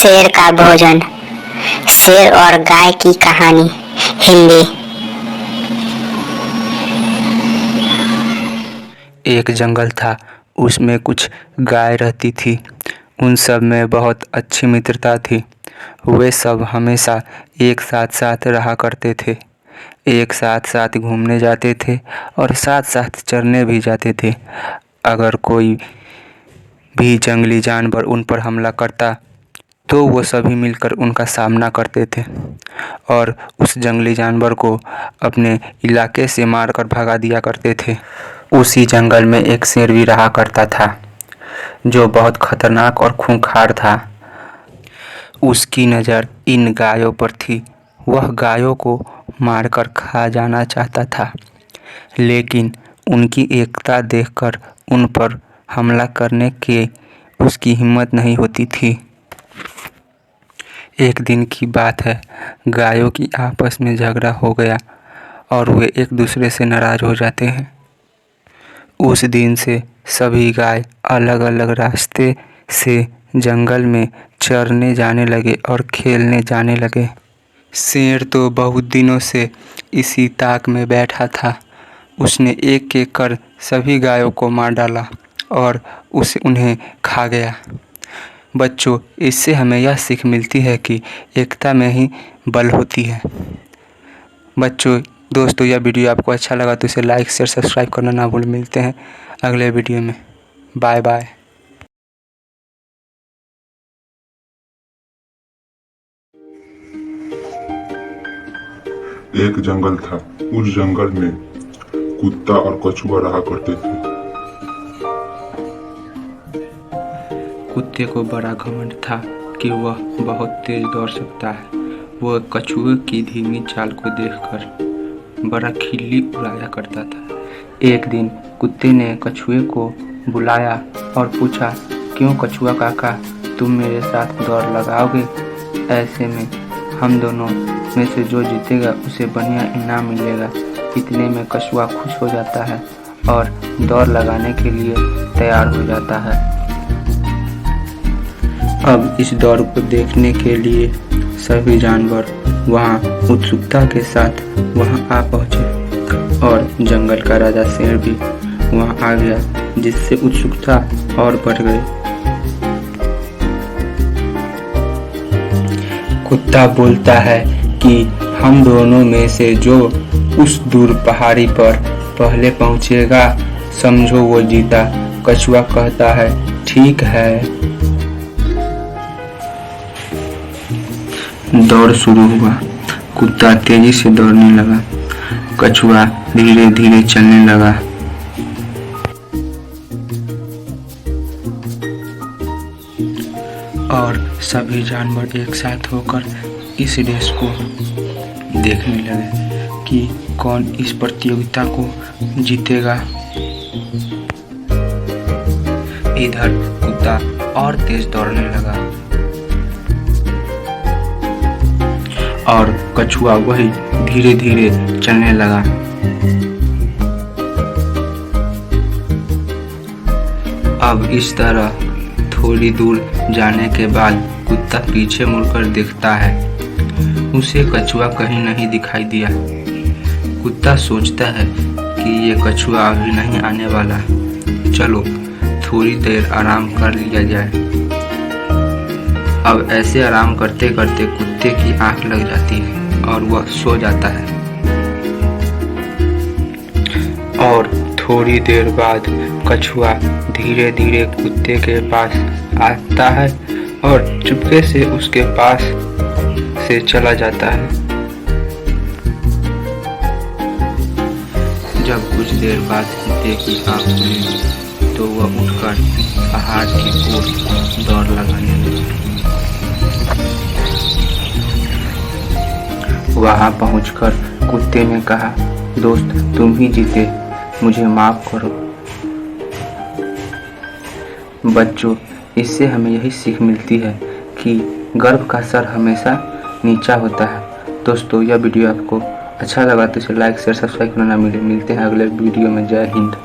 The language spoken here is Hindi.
शेर का भोजन, शेर और गाय की कहानी। हिंदी। एक जंगल था, उसमें कुछ गाय रहती थी। उन सब में बहुत अच्छी मित्रता थी। वे सब हमेशा एक साथ साथ रहा करते थे, एक साथ साथ घूमने जाते थे और साथ साथ चरने भी जाते थे। अगर कोई भी जंगली जानवर उन पर हमला करता तो वो सभी मिलकर उनका सामना करते थे और उस जंगली जानवर को अपने इलाके से मारकर भगा दिया करते थे। उसी जंगल में एक शेर भी रहा करता था जो बहुत खतरनाक और खूंखार था। उसकी नज़र इन गायों पर थी। वह गायों को मारकर खा जाना चाहता था, लेकिन उनकी एकता देखकर उन पर हमला करने की उसकी हिम्मत नहीं होती थी। एक दिन की बात है, गायों की आपस में झगड़ा हो गया और वे एक दूसरे से नाराज हो जाते हैं। उस दिन से सभी गाय अलग अलग रास्ते से जंगल में चरने जाने लगे और खेलने जाने लगे। शेर तो बहुत दिनों से इसी ताक में बैठा था। उसने एक एक कर सभी गायों को मार डाला और उन्हें खा गया। बच्चों, इससे हमें यह सीख मिलती है कि एकता में ही बल होती है। बच्चों, दोस्तों, यह वीडियो आपको अच्छा लगा तो इसे लाइक शेयर सब्सक्राइब करना ना भूलें। मिलते हैं अगले वीडियो में। Bye bye. एक जंगल था। उस जंगल में कुत्ता और कछुआ रहा करते थे। कुत्ते को बड़ा घमंड था कि वह बहुत तेज दौड़ सकता है। वह कछुए की धीमी चाल को देखकर बड़ा खिल्ली उड़ाया करता था। एक दिन कुत्ते ने कछुए को बुलाया और पूछा, क्यों कछुआ काका, तुम मेरे साथ दौड़ लगाओगे? ऐसे में हम दोनों में से जो जीतेगा उसे बढ़िया इनाम मिलेगा। इतने में कछुआ खुश हो जाता है और दौड़ लगाने के लिए तैयार हो जाता है। अब इस दौड़ को देखने के लिए सभी जानवर वहां उत्सुकता के साथ वहां आ पहुंचे और जंगल का राजा शेर भी वहां आ गया, जिससे उत्सुकता और बढ़ गई। कुत्ता बोलता है कि हम दोनों में से जो उस दूर पहाड़ी पर पहले पहुंचेगा समझो वो जीता। कछुआ कहता है, ठीक है। दौड़ शुरू हुआ। कुत्ता तेजी से दौड़ने लगा, कछुआ धीरे धीरे चलने लगा। और सभी जानवर एक साथ होकर इस रेस को देखने लगे कि कौन इस प्रतियोगिता को जीतेगा। इधर कुत्ता और तेज दौड़ने लगा और कछुआ वही धीरे धीरे चलने लगा। अब इस तरह थोड़ी दूर जाने के बाद कुत्ता पीछे मुड़कर देखता है। उसे कछुआ कहीं नहीं दिखाई दिया। कुत्ता सोचता है कि ये कछुआ अभी नहीं आने वाला, चलो थोड़ी देर आराम कर लिया जाए। अब ऐसे आराम करते करते कुत्ते की आंख लग जाती है और वह सो जाता है। और थोड़ी देर बाद कछुआ धीरे धीरे कुत्ते के पास आता है और चुपके से उसके पास से चला जाता है। जब कुछ देर बाद कुत्ते की आंख खुली तो वह उठकर पहाड़ की ओर दौड़ लगाने लगा। वहां पहुंचकर कुत्ते ने कहा, दोस्त तुम ही जीते, मुझे माफ करो। बच्चों, इससे हमें यही सीख मिलती है कि गर्व का सर हमेशा नीचा होता है। दोस्तों, यह वीडियो आपको अच्छा लगा तो इसे लाइक शेयर सब्सक्राइब करना ना मिलते हैं अगले वीडियो में। जय हिंद।